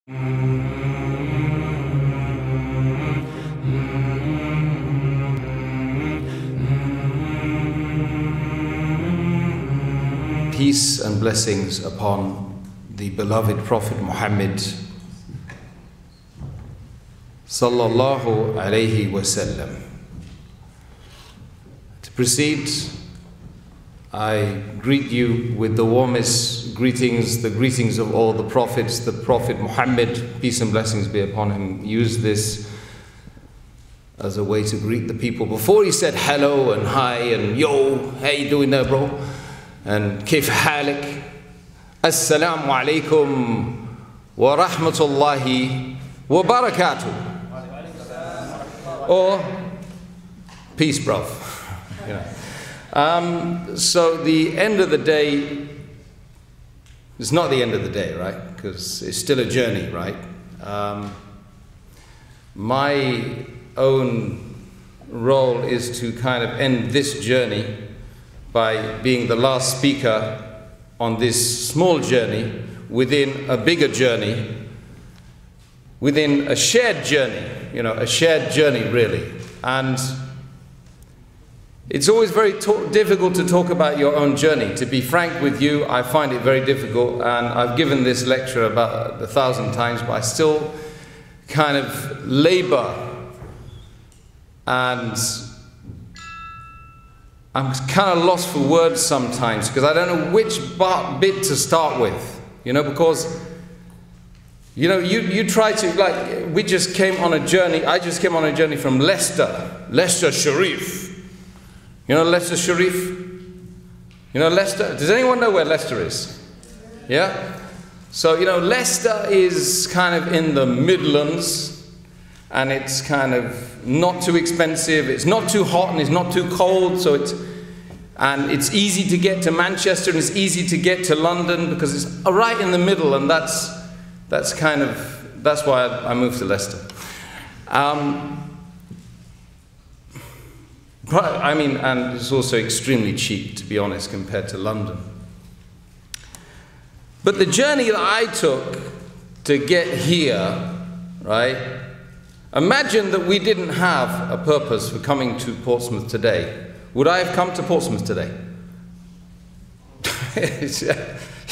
Peace and blessings upon the beloved Prophet Muhammad sallallahu alayhi wasallam. To proceed, I greet you with the warmest greetings, the greetings of all the prophets. The Prophet Muhammad, peace and blessings be upon him, used this as a way to greet the people. Before he said hello and hi and yo, how you doing there, bro? And كيف حالك? السلام عليكم ورحمة الله وبركاته. Or peace, bruv. You know. So the end of the day, it's not the end of the day, right? Because it's still a journey, right? My own role is to kind of end this journey by being the last speaker on this small journey within a bigger journey, within a shared journey, you know, a shared journey really. And it's always very difficult to talk about your own journey. To be frank with you, I find it very difficult, and I've given this lecture about 1,000 times, but I still kind of labor, and I'm kind of lost for words sometimes because I don't know which bit to start with, you know, because, you know, you try to, like, we just came on a journey, I just came on a journey from Leicester Sharif. You know Leicester Sharif? You know Leicester? Does anyone know where Leicester is? Yeah? So, you know, Leicester is kind of in the Midlands, and it's kind of not too expensive, it's not too hot and it's not too cold, so it's easy to get to Manchester and it's easy to get to London because it's right in the middle, and that's why I moved to Leicester. I mean, and it's also extremely cheap, to be honest, compared to London. But the journey that I took to get here, right? Imagine that we didn't have a purpose for coming to Portsmouth today. Would I have come to Portsmouth today?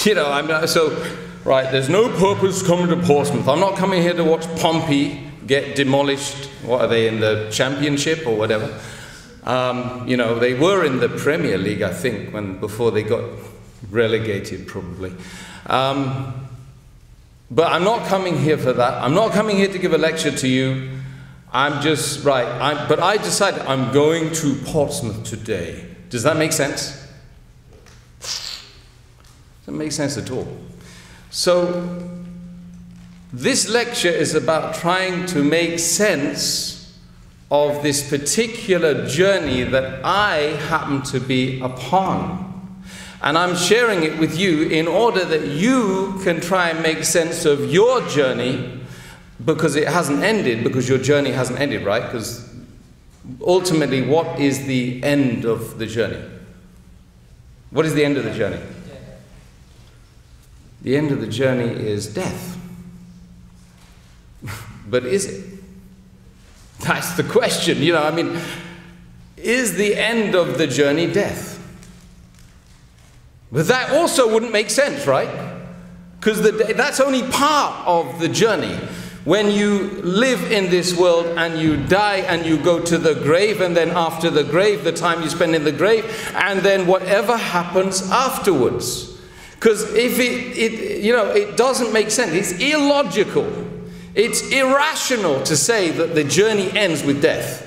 You know, I'm not, so, right, there's no purpose coming to Portsmouth. I'm not coming here to watch Pompey get demolished. What are they, in the Championship or whatever? You know, they were in the Premier League, I think, before they got relegated, probably. But I'm not coming here for that. I'm not coming here to give a lecture to you. I'm just, right, but I decided I'm going to Portsmouth today. Does that make sense? Doesn't make sense at all. So, this lecture is about trying to make sense of this particular journey that I happen to be upon. And I'm sharing it with you in order that you can try and make sense of your journey, because it hasn't ended, because your journey hasn't ended, right? Because ultimately, what is the end of the journey? What is the end of the journey? The end of the journey is death. But is it? That's the question, you know, I mean, is the end of the journey death? But that also wouldn't make sense, right? Because that's only part of the journey. When you live in this world and you die and you go to the grave, and then after the grave, the time you spend in the grave, and then whatever happens afterwards. Because if you know, it doesn't make sense. It's illogical. It's irrational to say that the journey ends with death.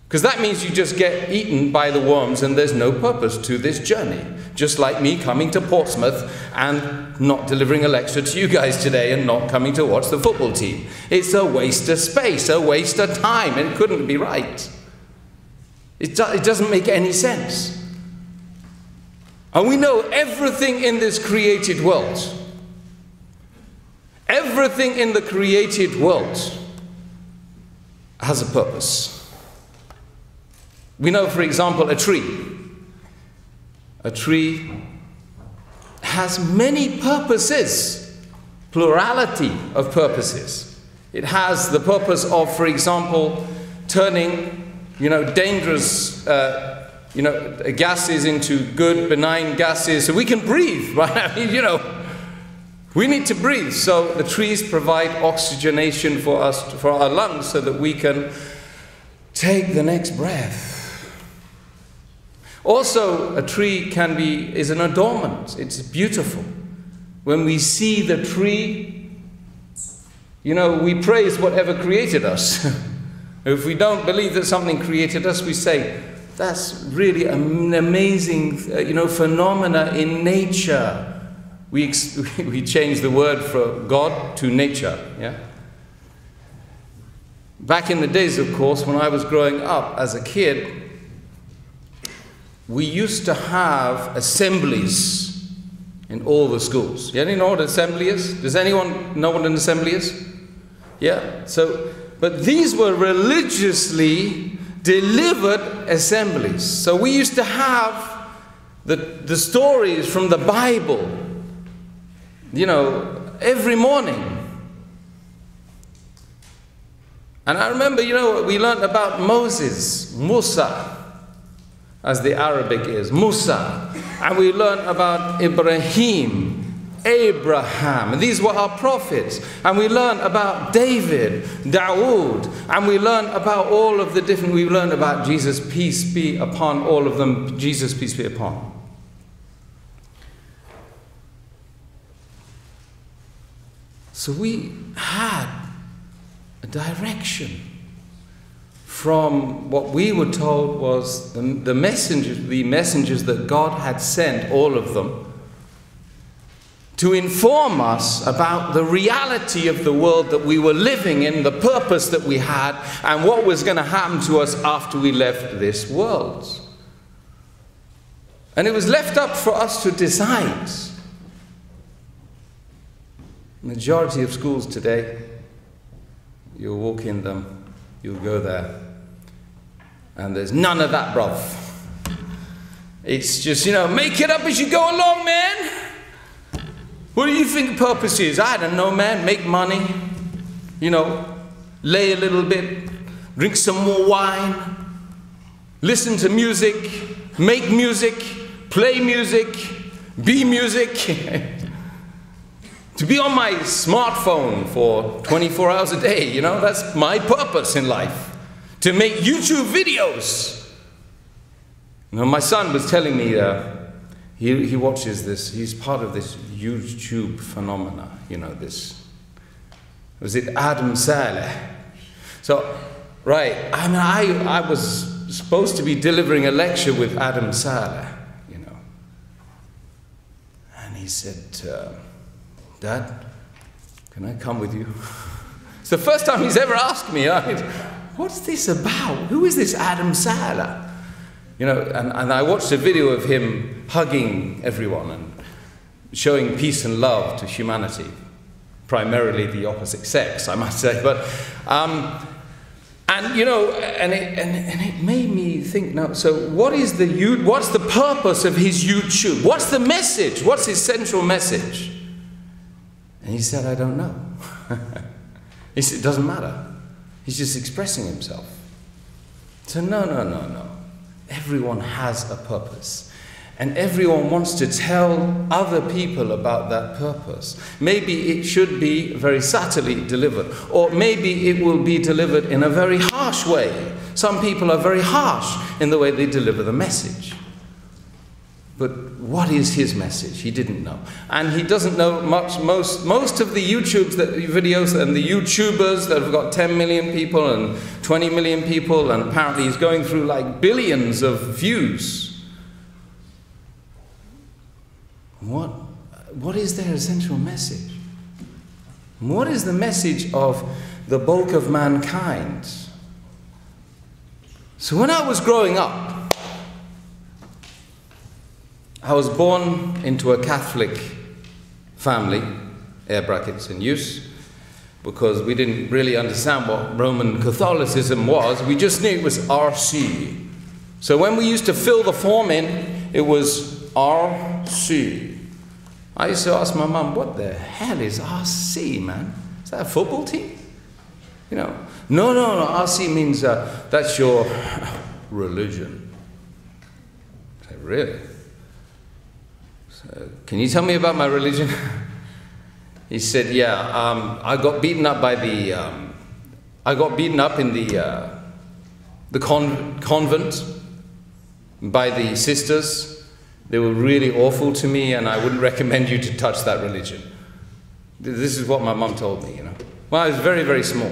Because that means you just get eaten by the worms and there's no purpose to this journey. Just like me coming to Portsmouth and not delivering a lecture to you guys today and not coming to watch the football team. It's a waste of space, a waste of time, and it couldn't be right. It doesn't make any sense. And we know everything in this created world, everything in the created world has a purpose. We know, for example, a tree. A tree has many purposes. plurality of purposes. It has the purpose of, for example, turning, dangerous, gases into good, benign gases so we can breathe, right? I mean, we need to breathe. So the trees provide oxygenation for us, for our lungs, so that we can take the next breath. Also, a tree is an adornment. It's beautiful. When we see the tree, we praise whatever created us. If we don't believe that something created us, we say, that's really an amazing, phenomena in nature. We change the word for God to nature, yeah? Back in the days, of course, when I was growing up as a kid, we used to have assemblies in all the schools. You know what an assembly is? Does anyone know what an assembly is? Yeah? But these were religiously delivered assemblies. So we used to have the stories from the Bible, every morning. And I remember, we learned about Moses, Musa, as the Arabic is, Musa. And we learned about Ibrahim, Abraham. And these were our prophets. And we learned about David, Dawood. And we learned about all of we learned about Jesus, peace be upon all of them. Jesus, peace be upon. So we had a direction from what we were told was the messengers that God had sent, all of them, to inform us about the reality of the world that we were living in, the purpose that we had, and what was going to happen to us after we left this world. And it was left up for us to decide. Majority of schools today, you'll walk in them, you'll go there, and there's none of that, bruv. It's just, make it up as you go along, man. What do you think purpose is? I don't know, man. Make money, lay a little bit, drink some more wine, listen to music, make music, play music, be music. To be on my smartphone for 24 hours a day, that's my purpose in life. To make YouTube videos. My son was telling me, he watches this, he's part of this YouTube phenomena, was it Adam Saleh? So, right, I was supposed to be delivering a lecture with Adam Saleh, and he said, Dad, can I come with you? It's the first time he's ever asked me, what's this about? Who is this Adam Saleh? And I watched a video of him hugging everyone and showing peace and love to humanity, primarily the opposite sex, I must say. But, it made me think, now, so what's the purpose of his YouTube? What's the message? What's his central message? And he said, I don't know. He said, it doesn't matter. He's just expressing himself. So no. Everyone has a purpose. And everyone wants to tell other people about that purpose. Maybe it should be very subtly delivered. Or maybe it will be delivered in a very harsh way. Some people are very harsh in the way they deliver the message. But what is his message? He didn't know. And he doesn't know much. Most of the videos and the YouTubers that have got 10 million people and 20 million people, and apparently he's going through like billions of views. What is their essential message? What is the message of the bulk of mankind? So when I was growing up, I was born into a Catholic family, air brackets in use, because we didn't really understand what Roman Catholicism was. We just knew it was RC. So when we used to fill the form in, it was RC. I used to ask my mum, what the hell is RC, man? Is that a football team? You know, no, RC means that's your religion. I said, really? So, can you tell me about my religion? He said, yeah, I got beaten up by I got beaten up in the convent by the sisters. They were really awful to me, and I wouldn't recommend you to touch that religion. This is what my mum told me, you know. Well, I was very, very small.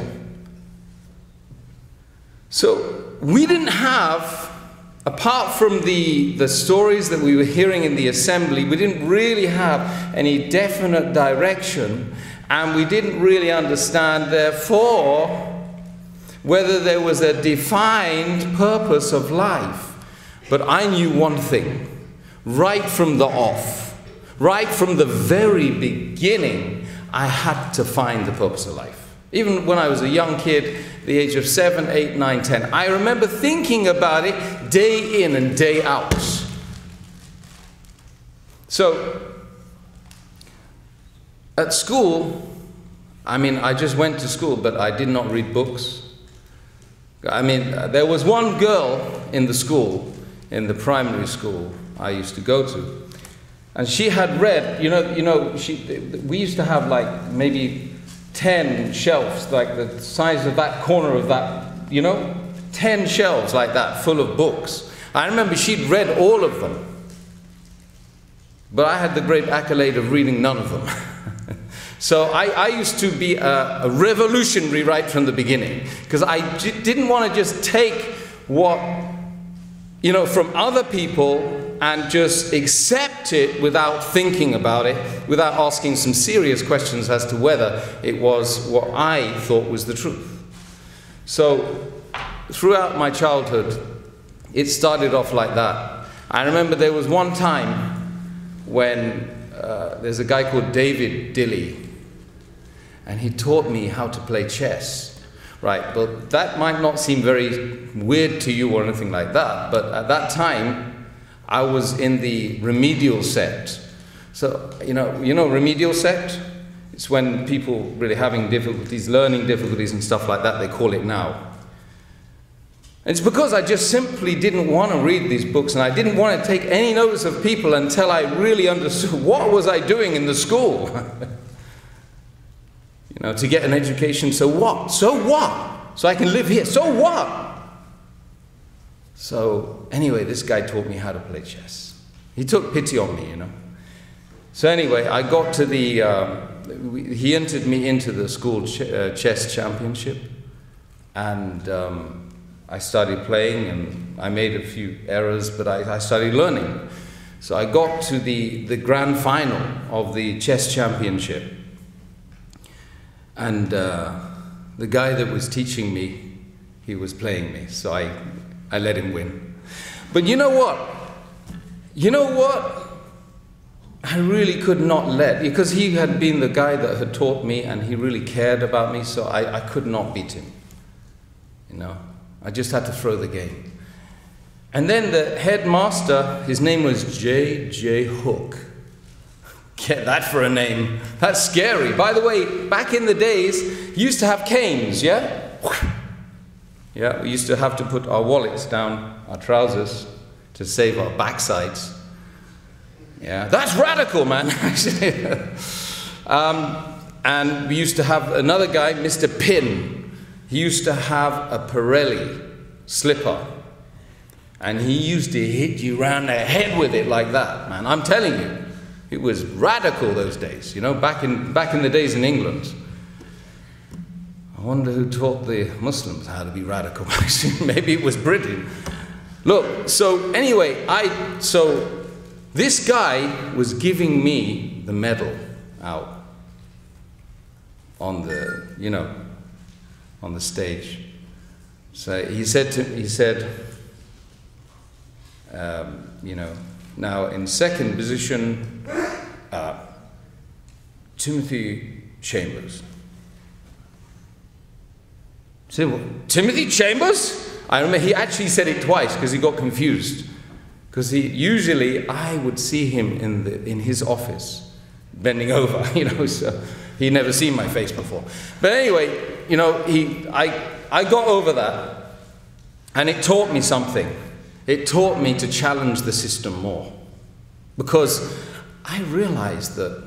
So we didn't have, apart from the stories that we were hearing in the assembly, we didn't really have any definite direction, and we didn't really understand, therefore, whether there was a defined purpose of life. But I knew one thing. Right from the off, right from the very beginning, I had to find the purpose of life. Even when I was a young kid, the age of 7, 8, 9, 10, I remember thinking about it day in and day out. So, at school, I mean, I just went to school, but I did not read books. I mean, there was one girl in the school, in the primary school I used to go to, and she had read, we used to have like maybe 10 shelves, like the size of that corner of that, 10 shelves like that, full of books. I remember she'd read all of them, but I had the great accolade of reading none of them. So I used to be a revolutionary right from the beginning, because I didn't want to just take what, from other people and just accept it without thinking about it, without asking some serious questions as to whether it was what I thought was the truth. So throughout my childhood, it started off like that. I remember there was one time when there's a guy called David Dilly, and he taught me how to play chess. Right, but that might not seem very weird to you or anything like that, but at that time, I was in the remedial sect. So, remedial sect? It's when people really having difficulties, learning difficulties and stuff like that, they call it now. It's because I just simply didn't want to read these books, and I didn't want to take any notice of people until I really understood what was I doing in the school. To get an education, so what? So what? So I can live here, so what? So anyway, this guy taught me how to play chess. He took pity on me, So anyway, I got to he entered me into the school chess championship, and I started playing, and I made a few errors, but I started learning. So I got to the grand final of the chess championship. And the guy that was teaching me, he was playing me, so I let him win. But you know what? I really could not let, because he had been the guy that had taught me, and he really cared about me, so I could not beat him. I just had to throw the game. And then the headmaster, his name was J.J. Hook. Get that for a name. That's scary. By the way, back in the days, you used to have canes, yeah? Yeah, we used to have to put our wallets down our trousers to save our backsides. Yeah, that's radical, man. And we used to have another guy, Mr. Pin. He used to have a Pirelli slipper. And he used to hit you round the head with it like that, man. I'm telling you. It was radical those days, back in the days in England. I wonder who taught the Muslims how to be radical. Maybe it was Britain. Look, so anyway, so this guy was giving me the medal out on the, on the stage. So he said, now in second position, Timothy Chambers. Say what? Timothy Chambers? I remember he actually said it twice because he got confused. Because usually I would see him in his office bending over, you know, so he'd never seen my face before. But anyway, you know, I got over that, and it taught me something. It taught me to challenge the system more, because I realized that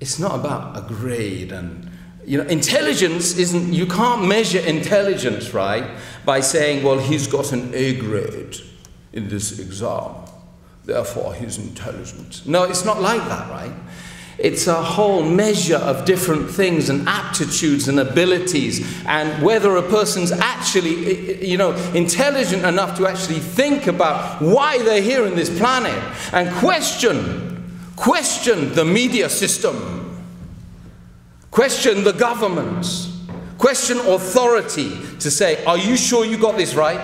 it's not about a grade, and you know, intelligence isn't, you can't measure intelligence, right, by saying, well, he's got an A grade in this exam, therefore he's intelligent. No, it's not like that, right? It's a whole measure of different things and aptitudes and abilities, and whether a person's actually, you know, intelligent enough to actually think about why they're here in this planet and question the media system, question the government, question authority to say, are you sure you got this right?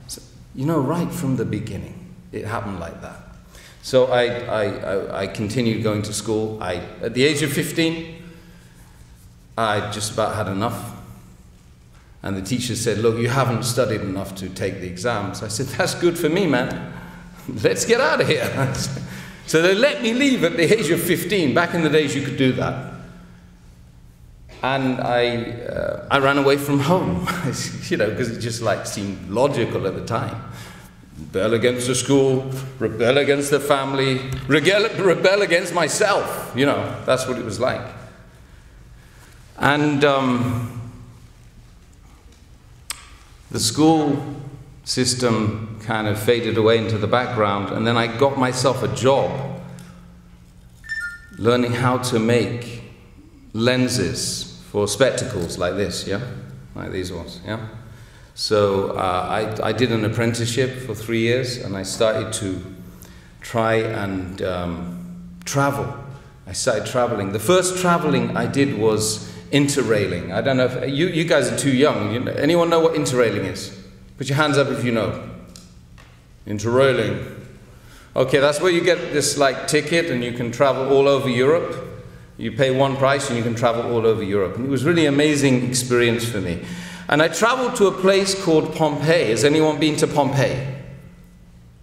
So, you know, right from the beginning, it happened like that. So I continued going to school. At the age of 15, I just about had enough. And the teacher said, look, you haven't studied enough to take the exams. I said, that's good for me, man. Let's get out of here. So they let me leave at the age of 15. Back in the days, you could do that. And I ran away from home, you know, because it just like seemed logical at the time. Rebel against the school, rebel against the family, rebel against myself, you know, that's what it was like. And the school system kind of faded away into the background, and then I got myself a job learning how to make lenses for spectacles like this, yeah? Like these ones, yeah? So I did an apprenticeship for 3 years, and I started to try and travel. I started traveling. The first traveling I did was interrailing. I don't know if you guys are too young. Anyone know what interrailing is? Put your hands up if you know. Interrailing. Okay, that's where you get this like ticket and you can travel all over Europe. You pay one price and you can travel all over Europe. And it was really an amazing experience for me. And I traveled to a place called Pompeii. Has anyone been to Pompeii?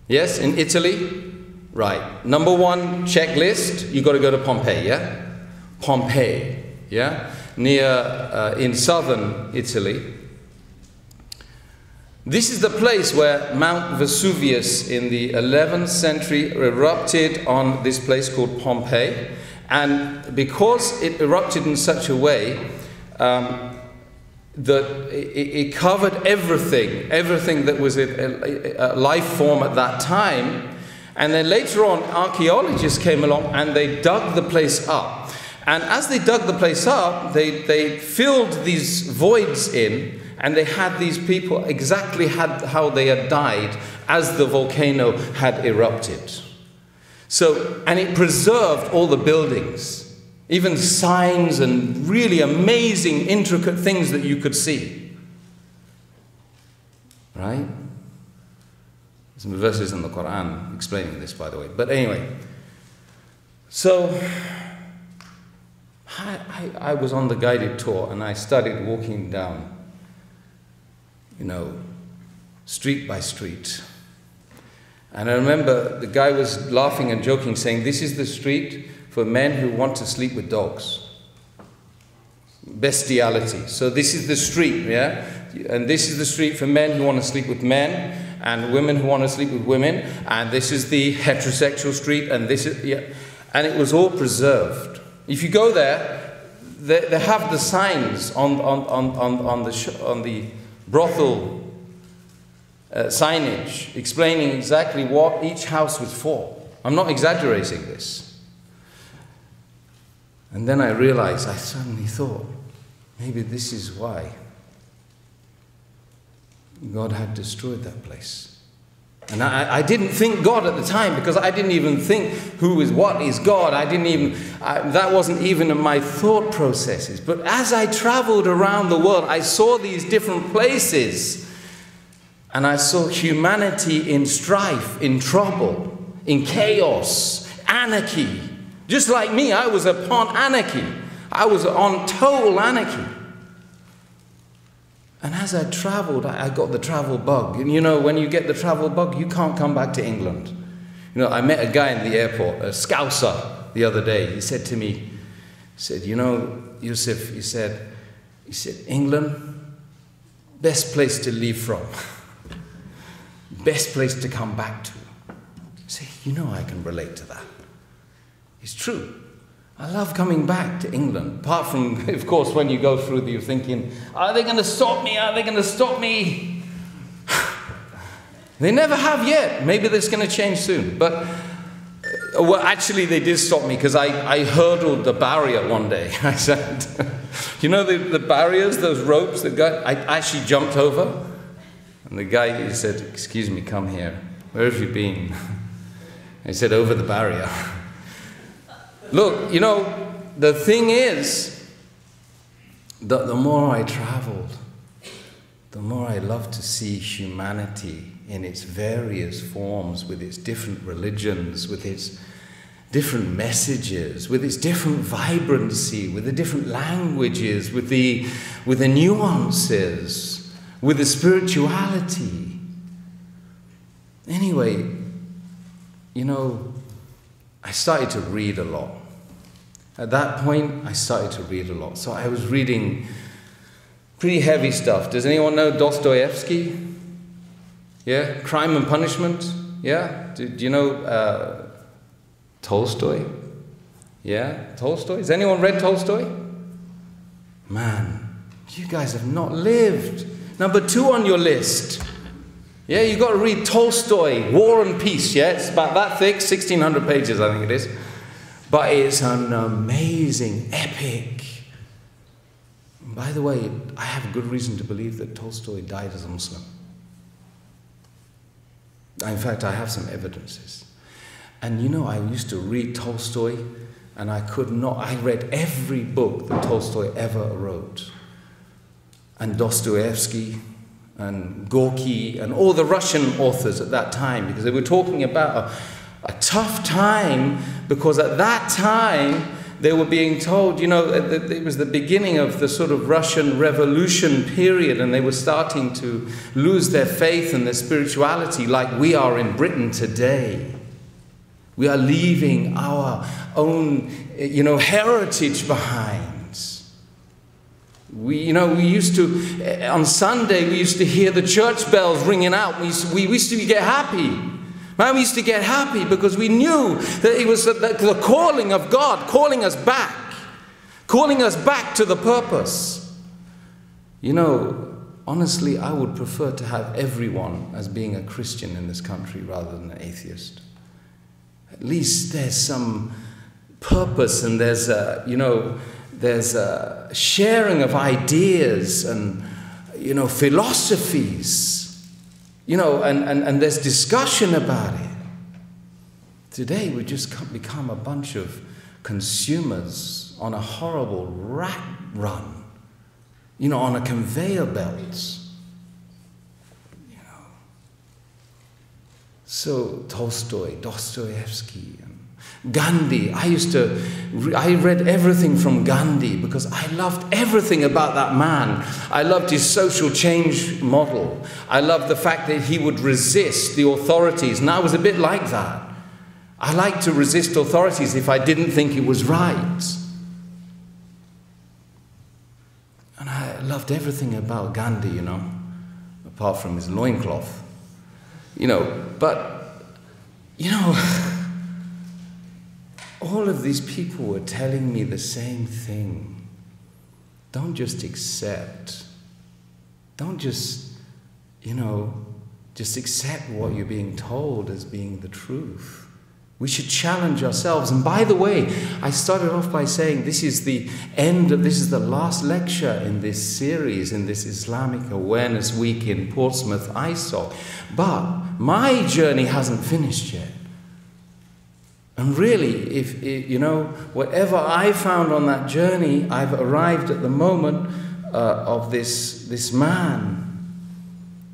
Yes, in Italy? Right. Number one checklist, you got to go to Pompeii, yeah? Pompeii, yeah? Near, in southern Italy. This is the place where Mount Vesuvius in the 11th century erupted on this place called Pompeii. And because it erupted in such a way, that it covered everything that was a life form at that time. And then later on, archaeologists came along and they dug the place up. And as they dug the place up, they filled these voids in, and they had these people exactly how they had died as the volcano had erupted. So, and it preserved all the buildings. Even signs and really amazing, intricate things that you could see. Right? Some verses in the Quran explaining this, by the way. But anyway, so I was on the guided tour, and I started walking down, you know, street by street. And I remember the guy was laughing and joking, saying, this is the street for men who want to sleep with dogs. Bestiality. So this is the street, yeah? And this is the street for men who want to sleep with men, and women who want to sleep with women, and this is the heterosexual street, and this is, yeah. And it was all preserved. If you go there, they have the signs on the brothel signage explaining exactly what each house was for. I'm not exaggerating this. And then I realized, I suddenly thought, maybe this is why God had destroyed that place. And I didn't think God at the time, because I didn't even think what is God. That wasn't even in my thought processes. But as I traveled around the world, I saw these different places. And I saw humanity in strife, in trouble, in chaos, anarchy. Just like me, I was upon anarchy. I was on total anarchy. And as I traveled, I got the travel bug. And you know, when you get the travel bug, you can't come back to England. You know, I met a guy in the airport, a Scouser, the other day. He said to me, he said, you know, Yusuf, he said, England, best place to leave from. Best place to come back to. I say, you know, I can relate to that. It's true. I love coming back to England. Apart from, of course, when you go through, you're thinking, are they going to stop me? Are they going to stop me? They never have yet. Maybe that's going to change soon. But, well, actually, they did stop me because I hurdled the barrier one day. I said, you know the barriers, those ropes that go, I actually jumped over. And the guy, he said, excuse me, come here. Where have you been? I said, over the barrier. Look, you know, the thing is that the more I traveled, the more I loved to see humanity in its various forms, with its different religions, with its different messages, with its different vibrancy, with the different languages, with the nuances, with the spirituality. Anyway, you know, I started to read a lot. At that point, I started to read a lot. So I was reading pretty heavy stuff. Does anyone know Dostoevsky? Yeah? Crime and Punishment? Yeah? Do you know Tolstoy? Yeah? Tolstoy? Has anyone read Tolstoy? Man, you guys have not lived. Number 2 on your list. Yeah, you've got to read Tolstoy, War and Peace. Yeah, it's about that thick, 1,600 pages, I think it is. But it's an amazing epic. And by the way, I have a good reason to believe that Tolstoy died as a Muslim. In fact, I have some evidences. And you know, I used to read Tolstoy, and I read every book that Tolstoy ever wrote. And Dostoevsky, and Gorky, and all the Russian authors at that time, because they were talking about a tough time, because at that time they were being told, you know, it was the beginning of the sort of Russian Revolution period, and they were starting to lose their faith and their spirituality like we are in Britain today. We are leaving our own, you know, heritage behind. We used to, on Sunday, we used to hear the church bells ringing out. We used to get happy. Man, we used to get happy because we knew that it was the calling of God, calling us back to the purpose. You know, honestly, I would prefer to have everyone as being a Christian in this country rather than an atheist. At least there's some purpose, and there's a sharing of ideas and, you know, philosophies, you know, and there's discussion about it. Today we just become a bunch of consumers on a horrible rat run, you know, on a conveyor belt. You know. So Tolstoy, Dostoevsky, Gandhi. I read everything from Gandhi because I loved everything about that man. I loved his social change model. I loved the fact that he would resist the authorities, and I was a bit like that. I liked to resist authorities if I didn't think it was right. And I loved everything about Gandhi, you know, apart from his loincloth. You know, but, you know, all of these people were telling me the same thing. Don't just accept. Don't just, you know, just accept what you're being told as being the truth. We should challenge ourselves. And by the way, I started off by saying this is the last lecture in this series, in this Islamic Awareness Week in Portsmouth, ISOC. But my journey hasn't finished yet. And really, if you know, whatever I found on that journey, I've arrived at the moment of this man,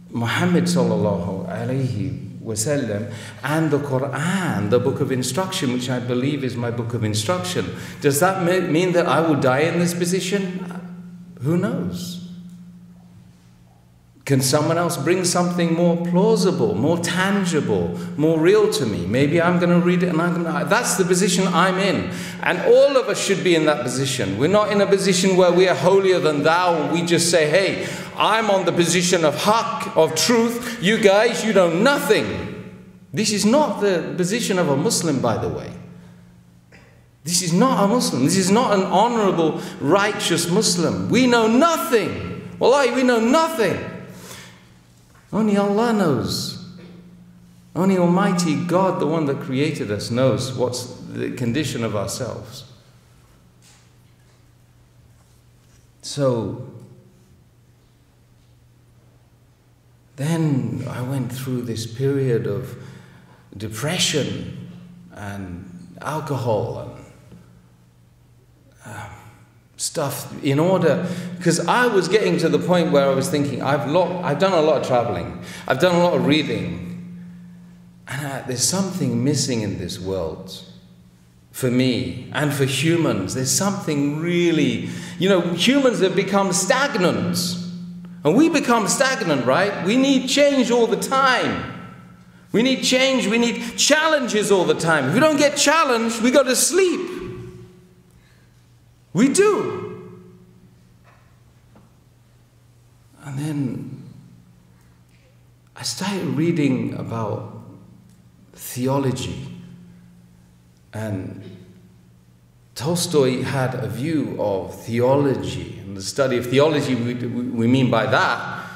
Muhammad sallallahu alaihi wasallam, and the Quran, the book of instruction, which I believe is my book of instruction. Does that mean that I will die in this position? Who knows? Can someone else bring something more plausible, more tangible, more real to me? Maybe I'm going to read it and that's the position I'm in. And all of us should be in that position. We're not in a position where we are holier than thou and we just say, hey, I'm on the position of haqq, of truth. You guys, you know nothing. This is not the position of a Muslim, by the way. This is not a Muslim. This is not an honorable, righteous Muslim. We know nothing. Wallahi, we know nothing. Only Allah knows. Only Almighty God, the one that created us, knows what's the condition of ourselves. So, then I went through this period of depression and alcohol and stuff in order, because I was getting to the point where I was thinking, I've done a lot of traveling, I've done a lot of reading, and there's something missing in this world for me and for humans. There's something really, humans have become stagnant, and we become stagnant, right? We need change all the time. We need change, we need challenges all the time. If we don't get challenged, we go to sleep. We do. And then I started reading about theology. And Tolstoy had a view of theology. And the study of theology, we mean by that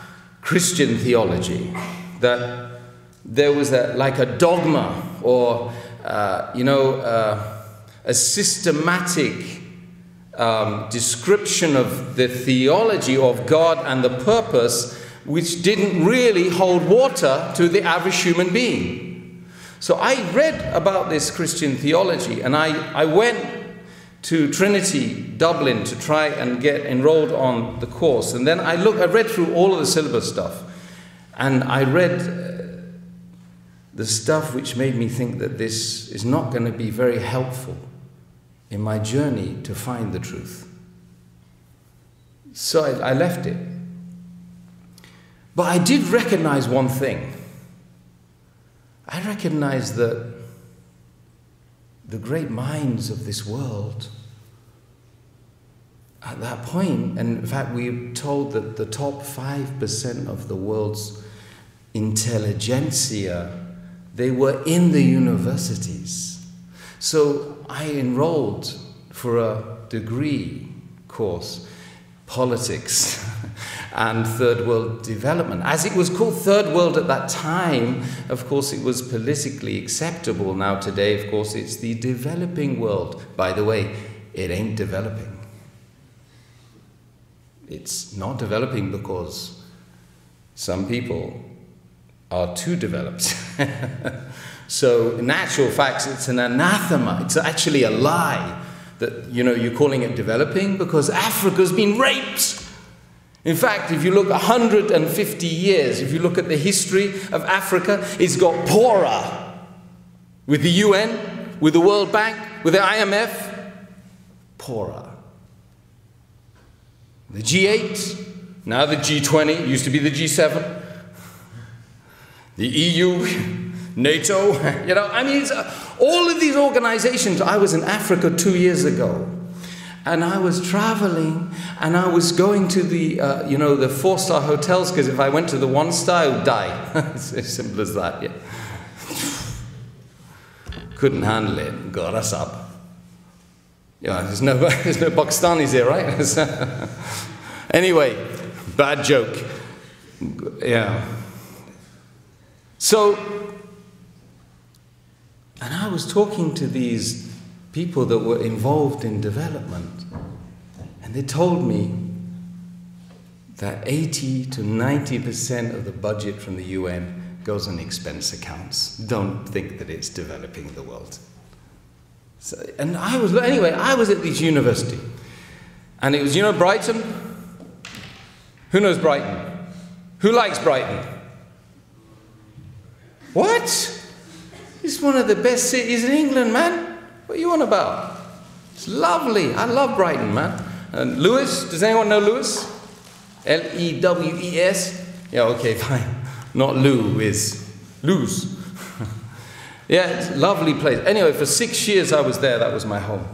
Christian theology. That there was like a dogma or, a systematic description of the theology of God and the purpose, which didn't really hold water to the average human being. So I read about this Christian theology, and I went to Trinity, Dublin, to try and get enrolled on the course. And then I read through all of the syllabus stuff, and I read the stuff which made me think that this is not going to be very helpful in my journey to find the truth. So I left it. But I did recognize one thing. I recognized that the great minds of this world, at that point, and in fact we're told that the top 5% of the world's intelligentsia, they were in the universities. So I enrolled for a degree course, politics and third world development. As it was called third world at that time, of course it was politically acceptable. Now today, of course, it's the developing world. By the way, it ain't developing. It's not developing because some people are too developed. So in actual facts, it's an anathema. It's actually a lie that, you're calling it developing, because Africa's been raped. In fact, if you look 150 years, if you look at the history of Africa, it's got poorer. With the UN, with the World Bank, with the IMF, poorer. The G8, now the G20, used to be the G7. The EU, NATO, all of these organizations. I was in Africa 2 years ago, and I was traveling, and I was going to the, the 4-star hotels, because if I went to the 1-star, I would die. It's as simple as that, yeah. Couldn't handle it, got us up. Yeah, there's no Pakistanis here, right? Anyway, bad joke. Yeah. So, and I was talking to these people that were involved in development, and they told me that 80 to 90% of the budget from the UN goes on expense accounts. Don't think that it's developing the world. So, and I was at this university, and it was, Brighton? Who knows Brighton? Who likes Brighton? What? It's one of the best cities in England, man. What are you on about? It's lovely. I love Brighton, man. And Lewes, does anyone know Lewes? Lewes. Yeah, okay, fine. Not lose. Yeah, it's a lovely place. Anyway, for 6 years I was there. That was my home.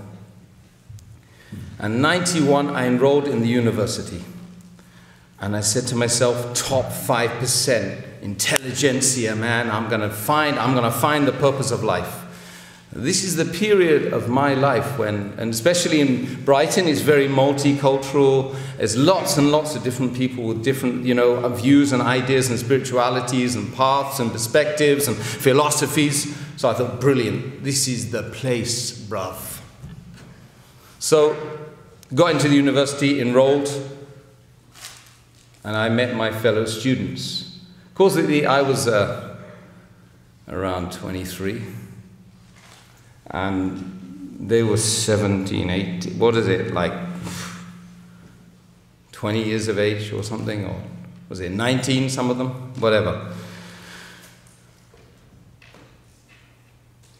And 91, I enrolled in the university. And I said to myself, top 5%, intelligentsia, man. I'm gonna find the purpose of life. This is the period of my life when, and especially in Brighton, is very multicultural. There's lots and lots of different people with different, views and ideas and spiritualities and paths and perspectives and philosophies. So I thought, brilliant, this is the place, bruv. So, got into the university, enrolled, and I met my fellow students. Of course, I was around 23. And they were 17, 18, what is it, like 20 years of age or something, or was it 19, some of them, whatever.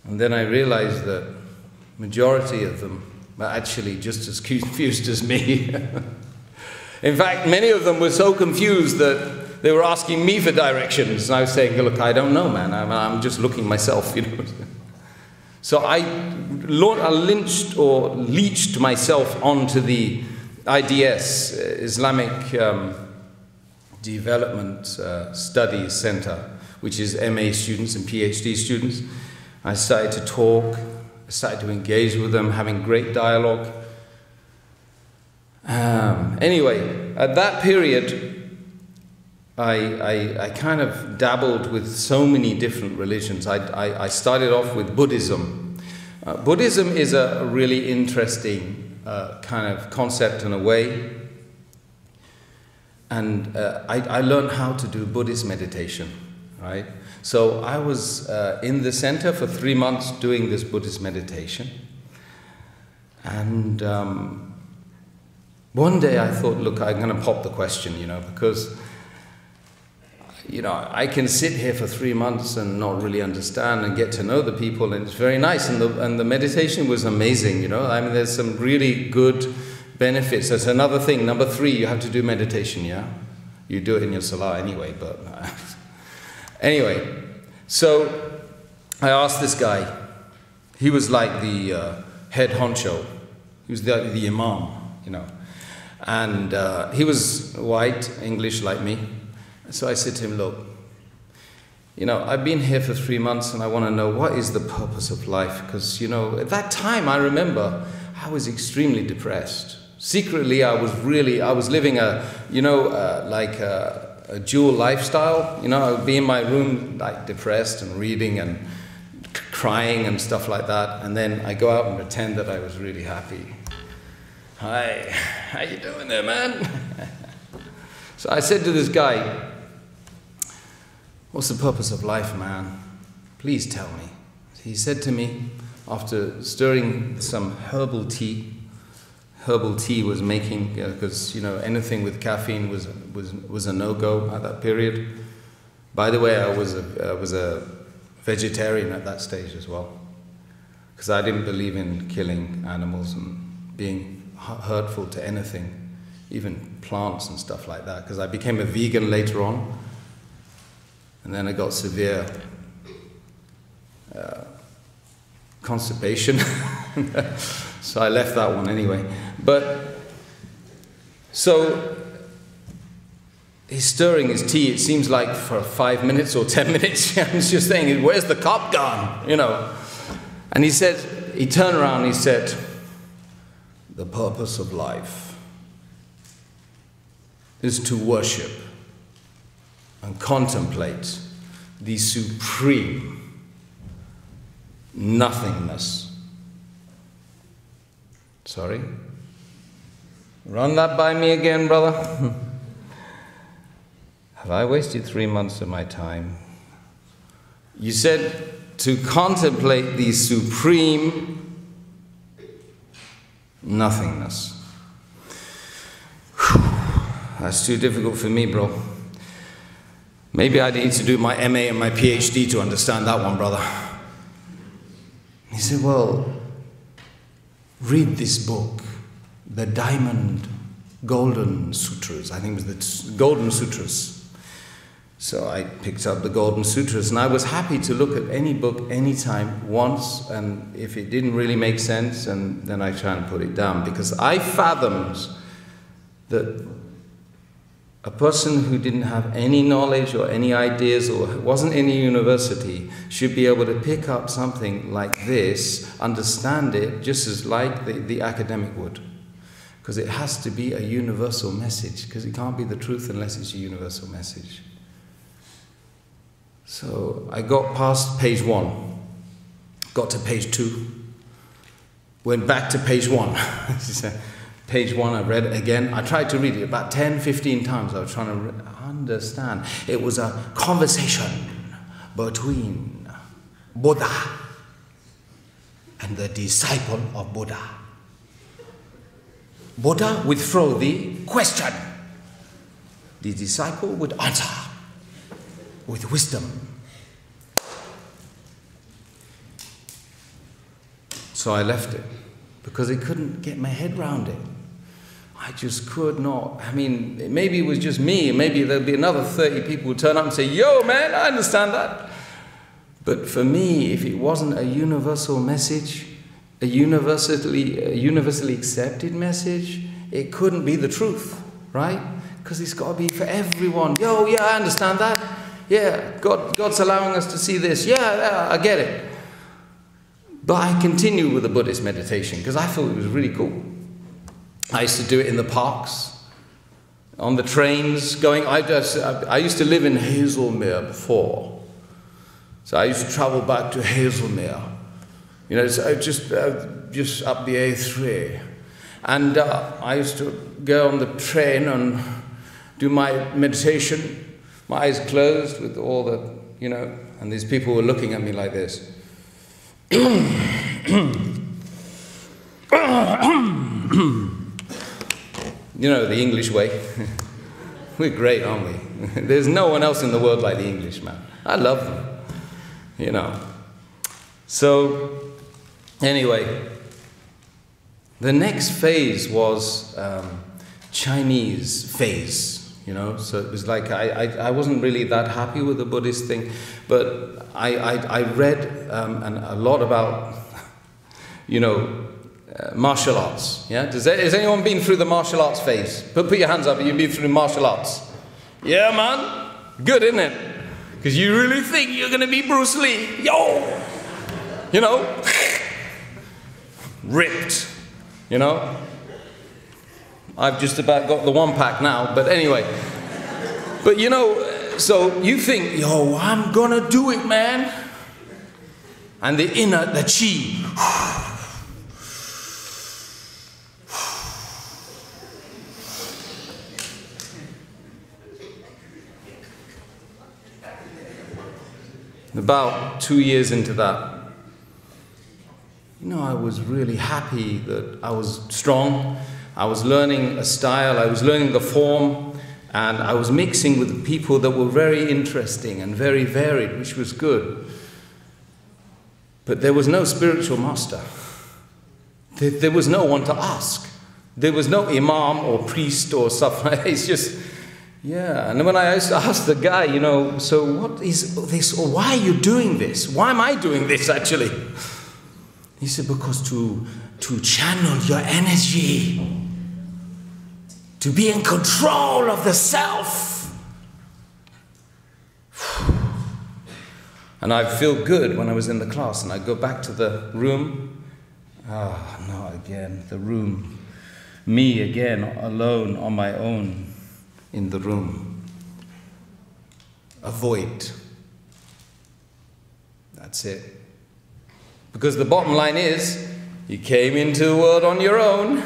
And then I realized that majority of them were actually just as confused as me. In fact, many of them were so confused that they were asking me for directions, and I was saying, look, I don't know, man, I'm just looking myself, So I leached myself onto the IDS, Islamic Development Studies Center, which is MA students and PhD students. I started to talk, I started to engage with them, having great dialogue. Anyway, at that period, I kind of dabbled with so many different religions. I started off with Buddhism. Buddhism is a really interesting kind of concept in a way. And I learned how to do Buddhist meditation, right? So I was in the center for 3 months doing this Buddhist meditation. And one day I thought, look, I'm going to pop the question, because I can sit here for 3 months and not really understand and get to know the people, and it's very nice. And the meditation was amazing, I mean, there's some really good benefits. That's another thing. Number 3, you have to do meditation, yeah? You do it in your salah anyway, but... Anyway, so I asked this guy. He was like the head honcho. He was the imam, And he was white, English like me. So I said to him, look, I've been here for 3 months and I want to know what is the purpose of life. Because, at that time I remember I was extremely depressed. Secretly I was living a dual lifestyle. I would be in my room like depressed and reading and crying and stuff like that. And then I go out and pretend that I was really happy. Hi, how you doing there, man? So I said to this guy, what's the purpose of life, man? Please tell me. He said to me, after stirring some herbal tea was making, because, anything with caffeine was a no-go at that period. By the way, I was a vegetarian at that stage as well, because I didn't believe in killing animals and being hurtful to anything, even plants and stuff like that, because I became a vegan later on, and then I got severe constipation, so I left that one anyway. But, so, he's stirring his tea, it seems like for 5 minutes or 10 minutes, I was just saying, where's the cup gone, And he turned around and he said, the purpose of life is to worship and contemplate the supreme nothingness. Sorry? Run that by me again, brother. Have I wasted 3 months of my time? You said to contemplate the supreme nothingness. Whew. That's too difficult for me, bro. Maybe I need to do my MA and my PhD to understand that one, brother. He said, well, read this book, the Golden Sutras. I think it was the Golden Sutras. So I picked up the Golden Sutras, and I was happy to look at any book anytime, once, and if it didn't really make sense, and then I try and put it down, because I fathomed that a person who didn't have any knowledge or any ideas or wasn't in a university should be able to pick up something like this, understand it just as like the academic would. Because it has to be a universal message, because it can't be the truth unless it's a universal message. So I got past page 1, got to page 2, went back to page 1. Page 1 I read it again. I tried to read it about 10, 15 times. I was trying to understand. It was a conversation between Buddha and the disciple of Buddha. Buddha would throw the question. The disciple would answer with wisdom. So I left it because I couldn't get my head around it. I just could not. I mean, maybe it was just me. Maybe there'll be another 30 people who turn up and say, yo, man, I understand that. But for me, if it wasn't a universal message, a universally accepted message, it couldn't be the truth, right? Because it's got to be for everyone. Yo, yeah, I understand that. Yeah, God's allowing us to see this. Yeah, I get it. But I continued with the Buddhist meditation because I thought it was really cool. I used to do it in the parks, on the trains, going. I used to live in Hazelmere before. So I used to travel back to Hazelmere. You know, so just up the A3. And I used to go on the train and do my meditation. My eyes closed with all the, you know, and these people were looking at me like this. You know, the English way. We're great, aren't we? There's no one else in the world like the English, man. I love them, you know. So, anyway, the next phase was Chinese phase, you know. So it was like I wasn't really that happy with the Buddhist thing, but I read a lot about, you know, martial arts. Yeah, has anyone been through the martial arts phase? Put your hands up if you've been through martial arts. Yeah, man, good, isn't it? Because you really think you're going to be Bruce Lee, yo, you know, ripped, you know. I've just about got the 1-pack now, but anyway. But you know, so you think, yo, I'm gonna do it, man. And the inner, the chi. About 2 years into that, you know, I was really happy that I was strong. I was learning a style, I was learning the form, and I was mixing with people that were very interesting and very varied, which was good. But there was no spiritual master. There was no one to ask. There was no imam or priest or stuff like that. It's just, yeah. And when I asked the guy, you know, so what is this, or why are you doing this? Why am I doing this, actually? He said, because to channel your energy, to be in control of the self. And I feel good when I was in the class and I go back to the room. Ah, not again, the room. Me again, alone, on my own, in the room. A void. That's it. Because the bottom line is, you came into the world on your own,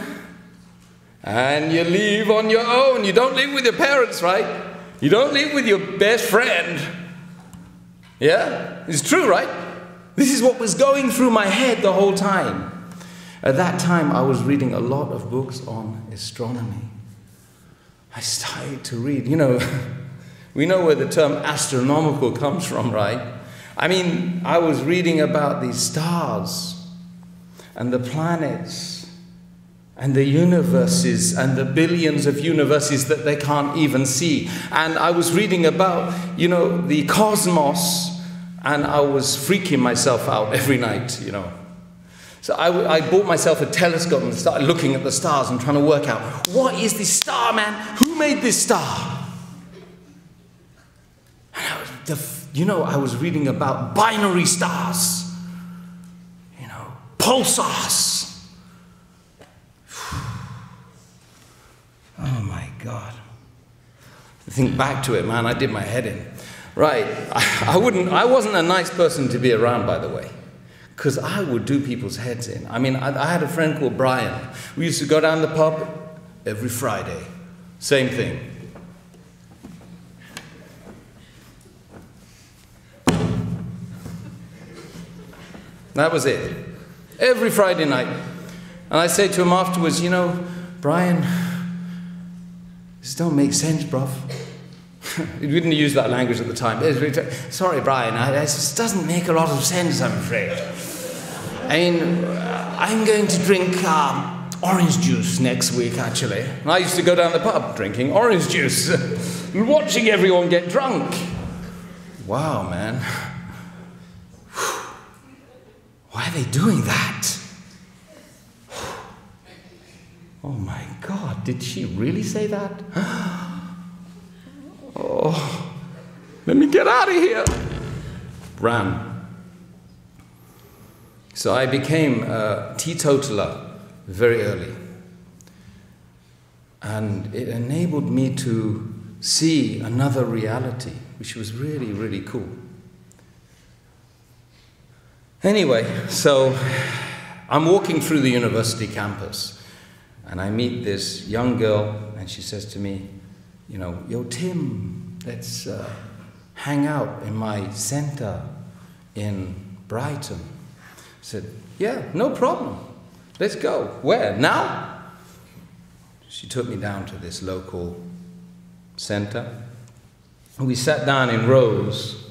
and you leave on your own. You don't live with your parents, right? You don't live with your best friend. Yeah? It's true, right? This is what was going through my head the whole time. At that time, I was reading a lot of books on astronomy. I started to read, you know, we know where the term astronomical comes from, right? I mean, I was reading about these stars and the planets and the universes and the billions of universes that they can't even see. And I was reading about, you know, the cosmos, and I was freaking myself out every night, you know. So I bought myself a telescope and started looking at the stars and trying to work out, what is this star, man? Who made this star? And I was reading about binary stars, you know, pulsars. Oh my God. Think back to it, man, I did my head in. Right, I wasn't a nice person to be around, by the way, because I would do people's heads in. I mean, I had a friend called Brian. We used to go down the pub every Friday. Same thing. That was it. Every Friday night. And I said to him afterwards, you know, Brian, this don't make sense, bruv. We didn't use that language at the time. Sorry, Brian, this doesn't make a lot of sense, I'm afraid. I mean, I'm going to drink orange juice next week, actually. And I used to go down the pub drinking orange juice, watching everyone get drunk. Wow, man. Why are they doing that? Oh my God, did she really say that? Oh, let me get out of here. Ran. So I became a teetotaler very early. And it enabled me to see another reality, which was really, really cool. Anyway, so I'm walking through the university campus, and I meet this young girl, and she says to me, you know, yo, Tim, let's hang out in my center in Brighton. I said, yeah, no problem. Let's go. Where? Now? She took me down to this local center. We sat down in rows,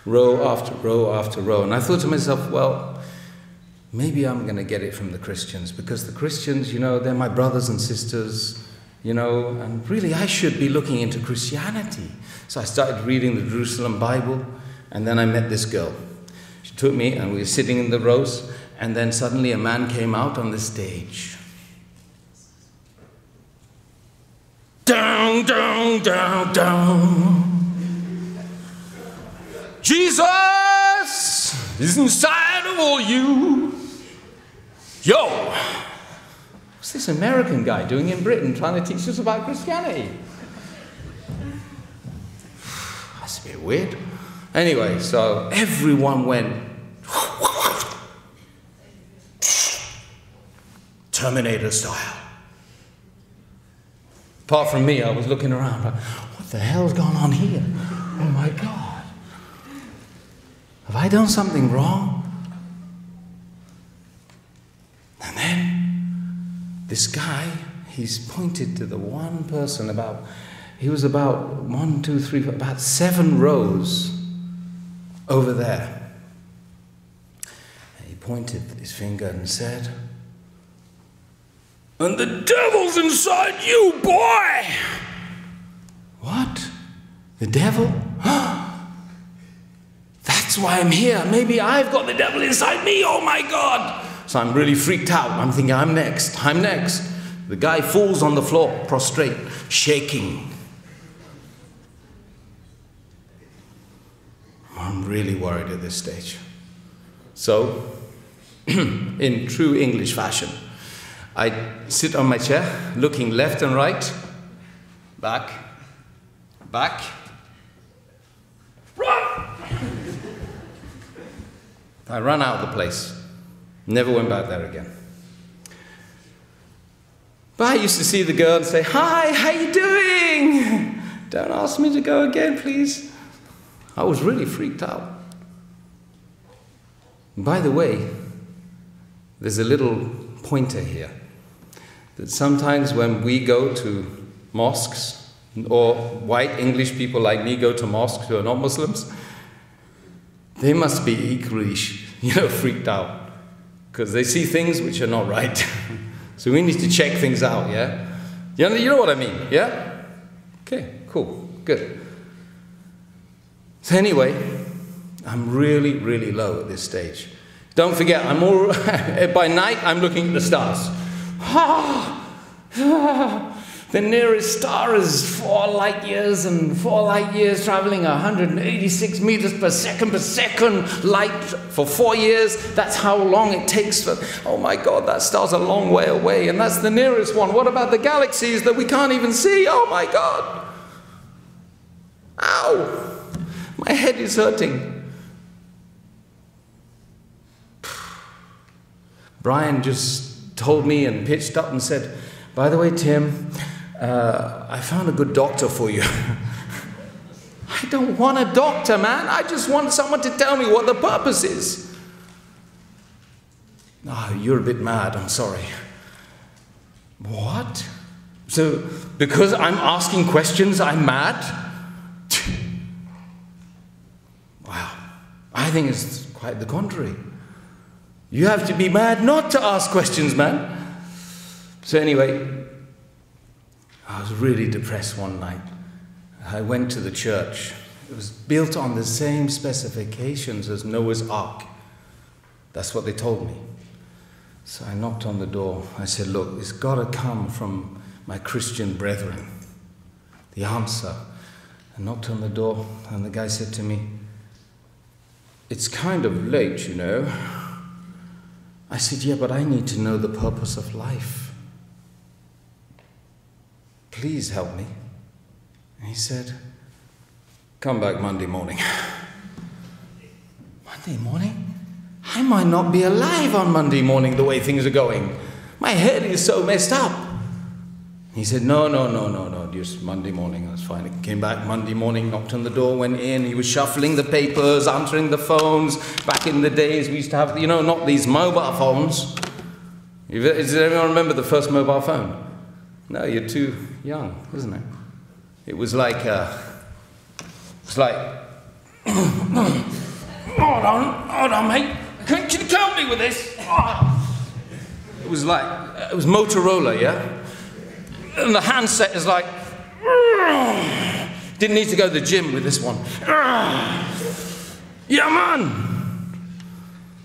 row after row after row. And I thought to myself, well, maybe I'm going to get it from the Christians, because the Christians, you know, they're my brothers and sisters, you know, and really I should be looking into Christianity. So I started reading the Jerusalem Bible, and then I met this girl. She took me, and we were sitting in the rows, and then suddenly a man came out on the stage. Down, down, down, down. Jesus is inside of all you. Yo, what's this American guy doing in Britain trying to teach us about Christianity? That's a bit weird. Anyway, so everyone went Terminator style. Apart from me, I was looking around like, what the hell's going on here? Oh my God. Have I done something wrong? And then this guy, he's pointed to the one person he was about 1, 2, 3, about 7 rows over there. And he pointed his finger and said, and the devil's inside you, boy! What? The devil? That's why I'm here. Maybe I've got the devil inside me, oh my God! So I'm really freaked out. I'm thinking, I'm next. The guy falls on the floor, prostrate, shaking. I'm really worried at this stage. So, in true English fashion, I sit on my chair, looking left and right, back, run! I ran out of the place. Never went back there again. But I used to see the girl and say, hi, how you doing? Don't ask me to go again, please. I was really freaked out. By the way, there's a little pointer here. That sometimes when we go to mosques, or white English people like me go to mosques who are not Muslims, they must be equally, freaked out, because they see things which are not right. So we need to check things out, yeah? You know what I mean, yeah? Okay, cool, good. So anyway, I'm really, really low at this stage. Don't forget, by night, I'm looking at the stars. The nearest star is 4 light years, and 4 light years traveling 186 meters per second light for 4 years. That's how long it takes for, oh my God, that star's a long way away, and that's the nearest one. What about the galaxies that we can't even see? Oh my God. Ow. My head is hurting. Brian just told me and pitched up and said, by the way, Tim, I found a good doctor for you. I don't want a doctor, man. I just want someone to tell me what the purpose is. Oh, you're a bit mad, I'm sorry. What? So, because I'm asking questions, I'm mad? Wow. I think it's quite the contrary. You have to be mad not to ask questions, man. So anyway, I was really depressed one night. I went to the church. It was built on the same specifications as Noah's Ark. That's what they told me. So I knocked on the door. I said, look, it's got to come from my Christian brethren. The answer. I knocked on the door, and the guy said to me, it's kind of late, you know. I said, yeah, but I need to know the purpose of life. Please help me. And he said, come back Monday morning. Monday morning? I might not be alive on Monday morning the way things are going. My head is so messed up. He said, no, just Monday morning, that's fine. He came back Monday morning, knocked on the door, went in, he was shuffling the papers, answering the phones. Back in the days, we used to have, not these mobile phones. Does anyone remember the first mobile phone? No, you're too young, isn't it? It was like, hold on, mate. Can you help me with this? It was Motorola, yeah? And the handset is like, didn't need to go to the gym with this one. Yeah, man.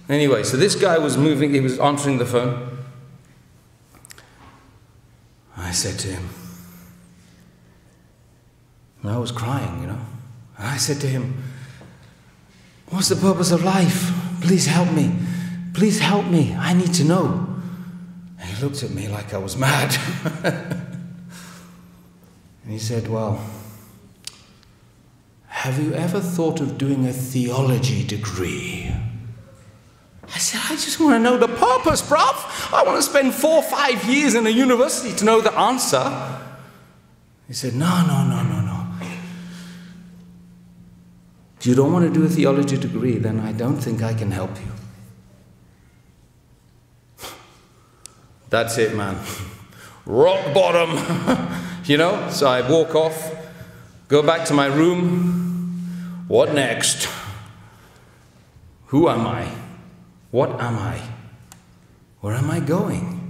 Anyway, so this guy was moving, he was answering the phone. I said to him, and I was crying, And I said to him, what's the purpose of life? Please help me. Please help me. I need to know. And he looked at me like I was mad. And he said, well, have you ever thought of doing a theology degree? I said, I just want to know the purpose, bruv. I want to spend 4 or 5 years in a university to know the answer. He said, no. If you don't want to do a theology degree, then I don't think I can help you. That's it, man. Rock bottom. So I walk off, go back to my room. What next? Who am I? What am I? Where am I going?